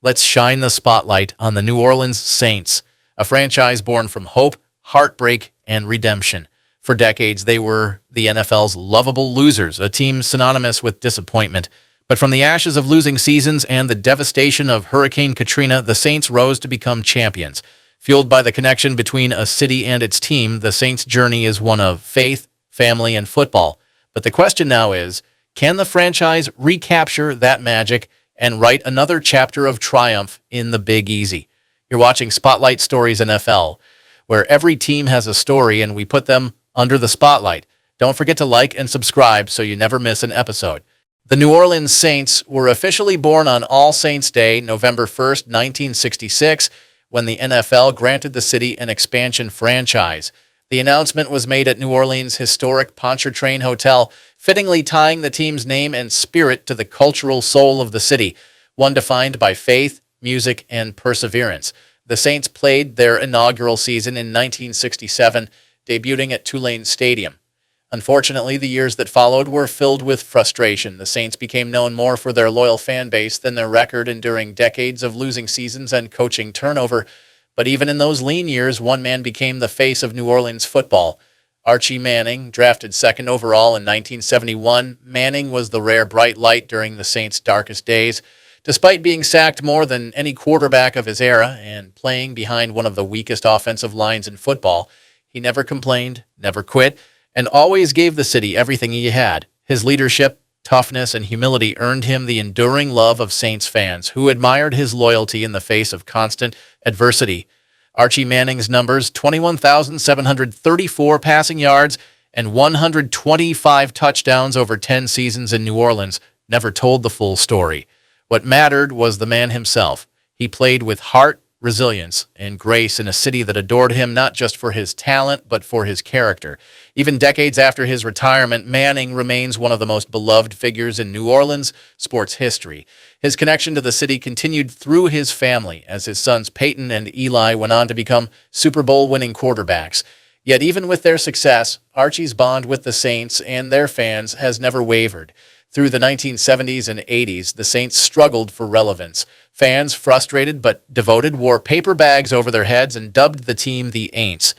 let's shine the spotlight on the New Orleans Saints, a franchise born from hope, heartbreak, and redemption. For decades, they were the NFL's lovable losers, a team synonymous with disappointment. But from the ashes of losing seasons and the devastation of Hurricane Katrina, the Saints rose to become champions. Fueled by the connection between a city and its team, the Saints' journey is one of faith, family, and football. But the question now is, can the franchise recapture that magic and write another chapter of triumph in the Big Easy? You're watching Spotlight Stories NFL, where every team has a story and we put them under the spotlight. Don't forget to like and subscribe so you never miss an episode. The New Orleans Saints were officially born on All Saints' Day, November 1st, 1966, when the NFL granted the city an expansion franchise. The announcement was made at New Orleans' historic Pontchartrain Hotel, fittingly tying the team's name and spirit to the cultural soul of the city, one defined by faith, music, and perseverance. The Saints played their inaugural season in 1967, debuting at Tulane Stadium. Unfortunately, the years that followed were filled with frustration. The Saints became known more for their loyal fan base than their record, enduring decades of losing seasons and coaching turnover. But even in those lean years, one man became the face of New Orleans football. Archie Manning, drafted second overall in 1971, Manning was the rare bright light during the Saints' darkest days. Despite being sacked more than any quarterback of his era and playing behind one of the weakest offensive lines in football, he never complained, never quit, and always gave the city everything he had. His leadership, toughness, and humility earned him the enduring love of Saints fans, who admired his loyalty in the face of constant adversity. Archie Manning's numbers, 21,734 passing yards and 125 touchdowns over 10 seasons in New Orleans, never told the full story. What mattered was the man himself. He played with heart, resilience, and grace in a city that adored him not just for his talent, but for his character. Even decades after his retirement, Manning remains one of the most beloved figures in New Orleans sports history. His connection to the city continued through his family, as his sons Peyton and Eli went on to become Super Bowl-winning quarterbacks. Yet even with their success, Archie's bond with the Saints and their fans has never wavered. Through the 1970s and 80s, the Saints struggled for relevance. Fans, frustrated but devoted, wore paper bags over their heads and dubbed the team the Aints.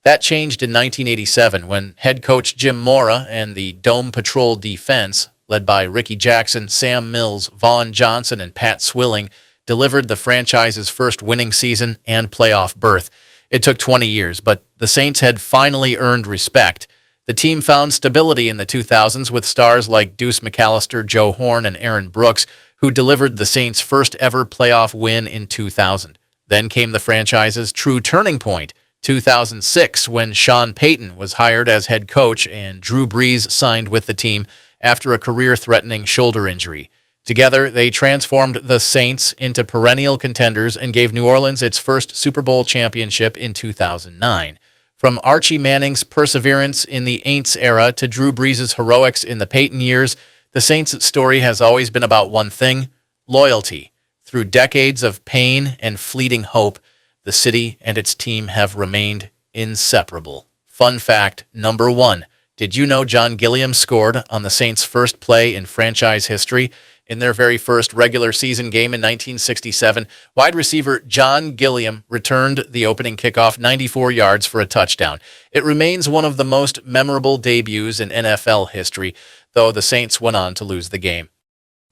That changed in 1987 when head coach Jim Mora and the Dome Patrol defense, led by Ricky Jackson, Sam Mills, Vaughn Johnson, and Pat Swilling, delivered the franchise's first winning season and playoff berth. It took 20 years, but the Saints had finally earned respect. The team found stability in the 2000s with stars like Deuce McAllister, Joe Horn, and Aaron Brooks, who delivered the Saints' first ever playoff win in 2000. Then came the franchise's true turning point, 2006, when Sean Payton was hired as head coach and Drew Brees signed with the team after a career-threatening shoulder injury. Together, they transformed the Saints into perennial contenders and gave New Orleans its first Super Bowl championship in 2009. From Archie Manning's perseverance in the Aints era to Drew Brees' heroics in the Peyton years, the Saints' story has always been about one thing: loyalty. Through decades of pain and fleeting hope, the city and its team have remained inseparable. Fun fact number 1. Did you know John Gilliam scored on the Saints' first play in franchise history? In their very first regular season game in 1967, wide receiver John Gilliam returned the opening kickoff 94 yards for a touchdown. It remains one of the most memorable debuts in NFL history, though the Saints went on to lose the game.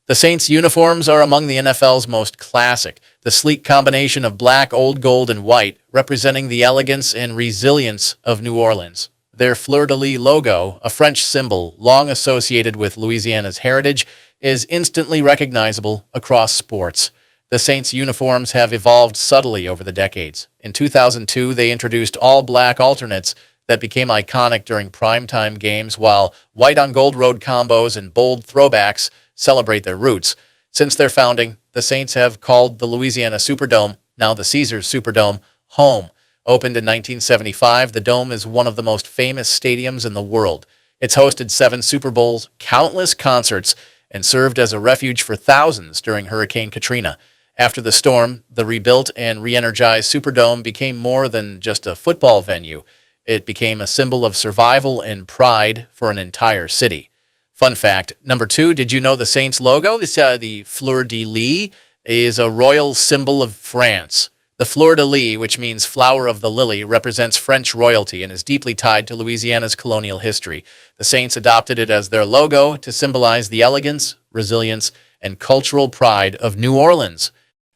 The Saints' uniforms are among the NFL's most classic, the sleek combination of black, old gold, and white, representing the elegance and resilience of New Orleans. Their fleur-de-lis logo, a French symbol long associated with Louisiana's heritage, is instantly recognizable across sports. The Saints' uniforms have evolved subtly over the decades. In 2002, they introduced all-black alternates that became iconic during primetime games, while white-on-gold road combos and bold throwbacks celebrate their roots. Since their founding, the Saints have called the Louisiana Superdome, now the Caesars Superdome, home. Opened in 1975, the Dome is one of the most famous stadiums in the world. It's hosted 7 Super Bowls, countless concerts, and served as a refuge for thousands during Hurricane Katrina. After the storm, the rebuilt and re-energized Superdome became more than just a football venue. It became a symbol of survival and pride for an entire city. Fun fact number 2, did you know the Saints logo, the fleur-de-lis, is a royal symbol of France. The fleur-de-lis, which means flower of the lily, represents French royalty and is deeply tied to Louisiana's colonial history. The Saints adopted it as their logo to symbolize the elegance, resilience, and cultural pride of New Orleans.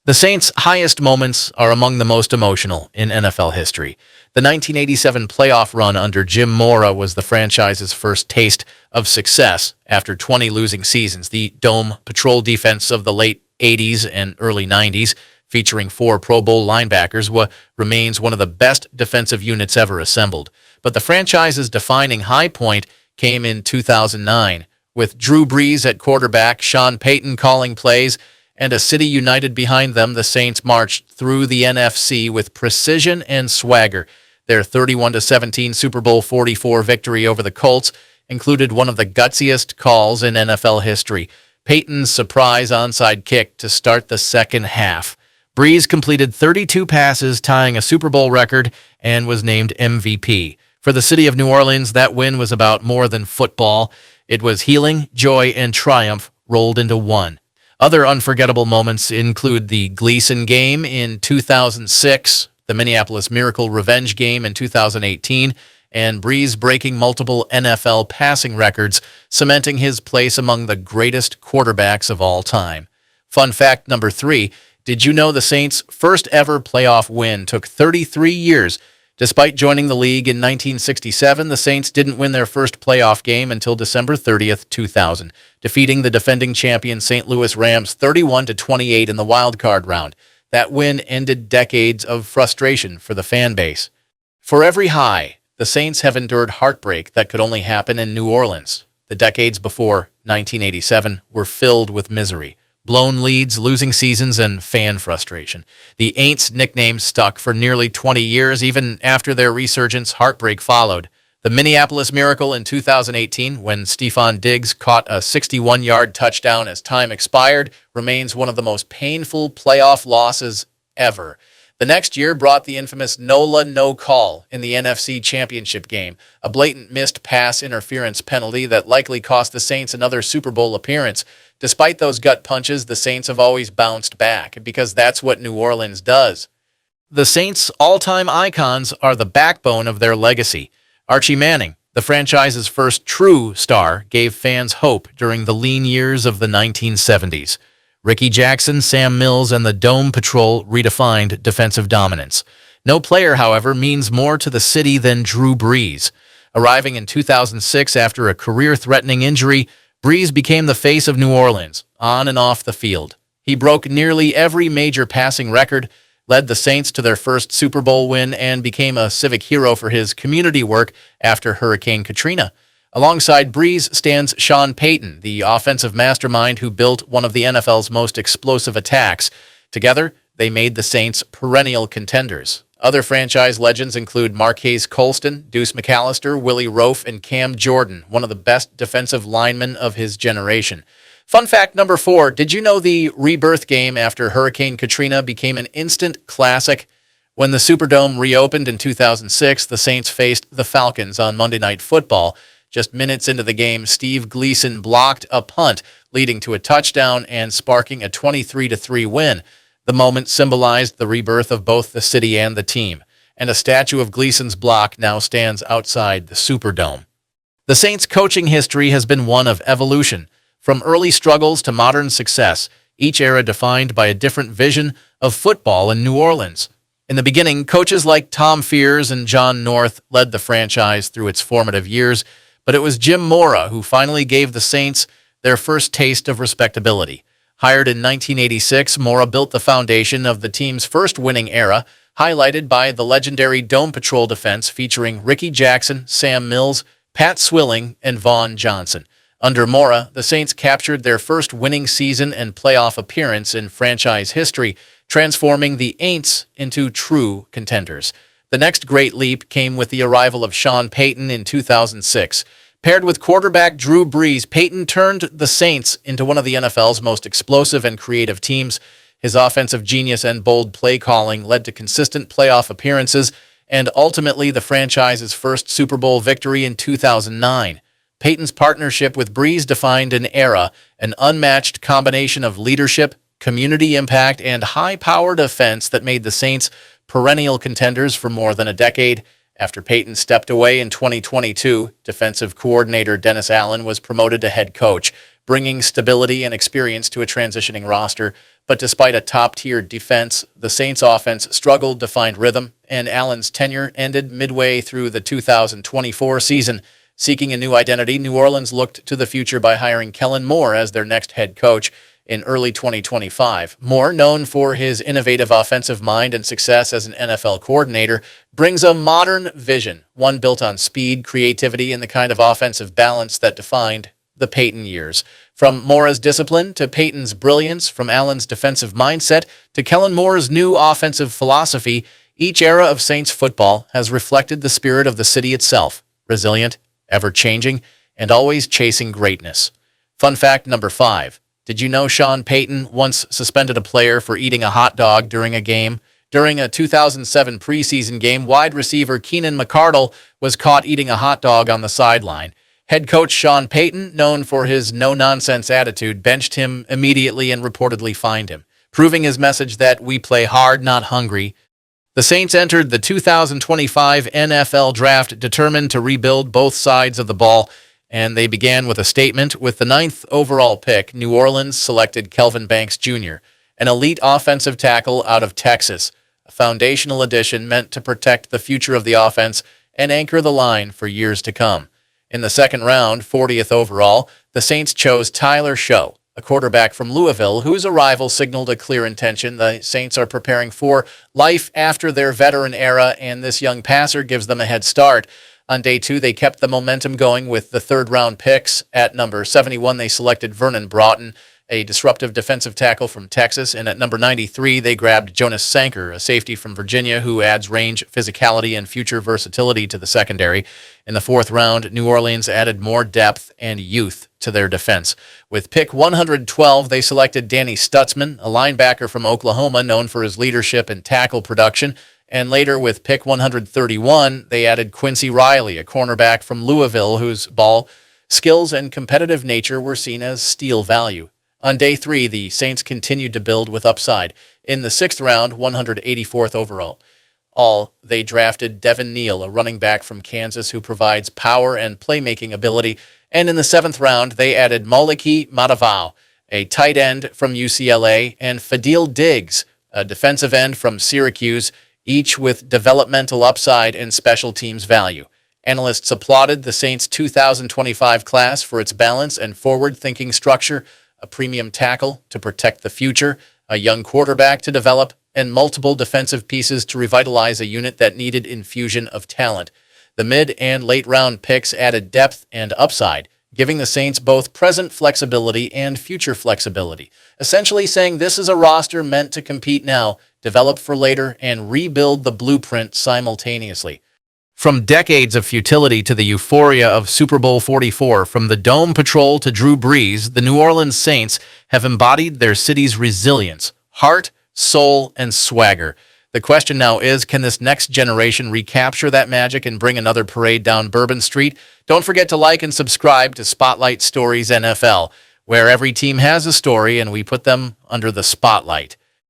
The Saints' highest moments are among the most emotional in NFL history. The 1987 playoff run under Jim Mora was the franchise's first taste of success after 20 losing seasons. The Dome Patrol defense of the late 80s and early 90s, featuring 4 Pro Bowl linebackers, remains one of the best defensive units ever assembled. But the franchise's defining high point came in 2009, with Drew Brees at quarterback, Sean Payton calling plays, and a city united behind them. The Saints marched through the NFC with precision and swagger. Their 31-17 Super Bowl 44 victory over the Colts included one of the gutsiest calls in NFL history, Payton's surprise onside kick to start the second half. Brees completed 32 passes, tying a Super Bowl record, and was named MVP. For the city of New Orleans, that win was about more than football. It was healing, joy, and triumph rolled into one. Other unforgettable moments include the Gleason game in 2006, the Minneapolis Miracle revenge game in 2018, and Brees breaking multiple NFL passing records, cementing his place among the greatest quarterbacks of all time. Fun fact number 3, did you know the Saints' first ever playoff win took 33 years? Despite joining the league in 1967, the Saints didn't win their first playoff game until December 30th, 2000, defeating the defending champion St. Louis Rams 31-28 in the wild card round. That win ended decades of frustration for the fan base. For every high, the Saints have endured heartbreak that could only happen in New Orleans. The decades before 1987 were filled with misery, blown leads, losing seasons, and fan frustration. The Aints nickname stuck for nearly 20 years. Even after their resurgence, heartbreak followed. The Minneapolis Miracle in 2018, when Stephon Diggs caught a 61-yard touchdown as time expired, remains one of the most painful playoff losses ever. The next year brought the infamous NOLA no call in the NFC Championship game, a blatant missed pass interference penalty that likely cost the Saints another Super Bowl appearance. Despite those gut punches, the Saints have always bounced back, because that's what New Orleans does. The Saints' all-time icons are the backbone of their legacy. Archie Manning, the franchise's first true star, gave fans hope during the lean years of the 1970s. Ricky Jackson, Sam Mills, and the Dome Patrol redefined defensive dominance. No player, however, means more to the city than Drew Brees. Arriving in 2006 after a career-threatening injury, Brees became the face of New Orleans, on and off the field. He broke nearly every major passing record, led the Saints to their first Super Bowl win, and became a civic hero for his community work after Hurricane Katrina. Alongside Brees stands Sean Payton, the offensive mastermind who built one of the NFL's most explosive attacks. Together, they made the Saints perennial contenders. Other franchise legends include Marquise Colston, Deuce McAllister, Willie Roaf, and Cam Jordan, one of the best defensive linemen of his generation. Fun fact number 4, did you know the rebirth game after Hurricane Katrina became an instant classic? When the Superdome reopened in 2006, the Saints faced the Falcons on Monday Night Football. Just minutes into the game, Steve Gleason blocked a punt, leading to a touchdown and sparking a 23-3 win. The moment symbolized the rebirth of both the city and the team, and a statue of Gleason's block now stands outside the Superdome. The Saints' coaching history has been one of evolution. From early struggles to modern success, each era defined by a different vision of football in New Orleans. In the beginning, coaches like Tom Fears and John North led the franchise through its formative years, but it was Jim Mora who finally gave the Saints their first taste of respectability. Hired in 1986, Mora built the foundation of the team's first winning era, highlighted by the legendary Dome Patrol defense featuring Ricky Jackson, Sam Mills, Pat Swilling, and Vaughn Johnson. Under Mora, the Saints captured their first winning season and playoff appearance in franchise history, transforming the Aints into true contenders. The next great leap came with the arrival of Sean Payton in 2006. Paired with quarterback Drew Brees, Payton turned the Saints into one of the NFL's most explosive and creative teams. His offensive genius and bold play calling led to consistent playoff appearances and ultimately the franchise's first Super Bowl victory in 2009. Payton's partnership with Brees defined an era, an unmatched combination of leadership, community impact, and high-powered offense that made the Saints perennial contenders for more than a decade. After Peyton stepped away in 2022, defensive coordinator Dennis Allen was promoted to head coach, bringing stability and experience to a transitioning roster. But despite a top-tier defense, the Saints' offense struggled to find rhythm, and Allen's tenure ended midway through the 2024 season. Seeking a new identity, New Orleans looked to the future by hiring Kellen Moore as their next head coach in early 2025. Moore, known for his innovative offensive mind and success as an NFL coordinator, brings a modern vision, one built on speed, creativity, and the kind of offensive balance that defined the Peyton years. From Moore's discipline to Peyton's brilliance, from Allen's defensive mindset to Kellen Moore's new offensive philosophy, each era of Saints football has reflected the spirit of the city itself, resilient, ever-changing, and always chasing greatness. Fun fact number 5. Did you know Sean Payton once suspended a player for eating a hot dog during a game? During a 2007 preseason game, wide receiver Keenan McCardle was caught eating a hot dog on the sideline. Head coach Sean Payton, known for his no-nonsense attitude, benched him immediately and reportedly fined him, proving his message that we play hard, not hungry. The Saints entered the 2025 NFL Draft determined to rebuild both sides of the ball, and they began with a statement. With the 9th overall pick, New Orleans selected Kelvin Banks Jr., an elite offensive tackle out of Texas, a foundational addition meant to protect the future of the offense and anchor the line for years to come. In the second round, 40th overall, the Saints chose Tyler Show, a quarterback from Louisville, whose arrival signaled a clear intention. The Saints are preparing for life after their veteran era, and this young passer gives them a head start. On day 2, they kept the momentum going with the third-round picks. At number 71, they selected Vernon Broughton, a disruptive defensive tackle from Texas, and at number 93, they grabbed Jonas Sanker, a safety from Virginia who adds range, physicality, and future versatility to the secondary. In the 4th round, New Orleans added more depth and youth to their defense. With pick 112, they selected Danny Stutzman, a linebacker from Oklahoma known for his leadership and tackle production. And later, with pick 131, they added Quincy Riley, a cornerback from Louisville whose ball skills and competitive nature were seen as steal value. On day 3, the Saints continued to build with upside. In the 6th round, 184th overall, they drafted Devin Neal, a running back from Kansas who provides power and playmaking ability. And in the 7th round, they added Moliki Matavao, a tight end from UCLA, and Fadil Diggs, a defensive end from Syracuse, each with developmental upside and special teams value. Analysts applauded the Saints' 2025 class for its balance and forward-thinking structure, a premium tackle to protect the future, a young quarterback to develop, and multiple defensive pieces to revitalize a unit that needed infusion of talent. The mid- and late-round picks added depth and upside, giving the Saints both present flexibility and future flexibility, essentially saying this is a roster meant to compete now, develop for later, and rebuild the blueprint simultaneously. From decades of futility to the euphoria of Super Bowl 44, from the Dome Patrol to Drew Brees, the New Orleans Saints have embodied their city's resilience, heart, soul, and swagger. The question now is, can this next generation recapture that magic and bring another parade down Bourbon Street? Don't forget to like and subscribe to Spotlight Stories NFL, where every team has a story and we put them under the spotlight.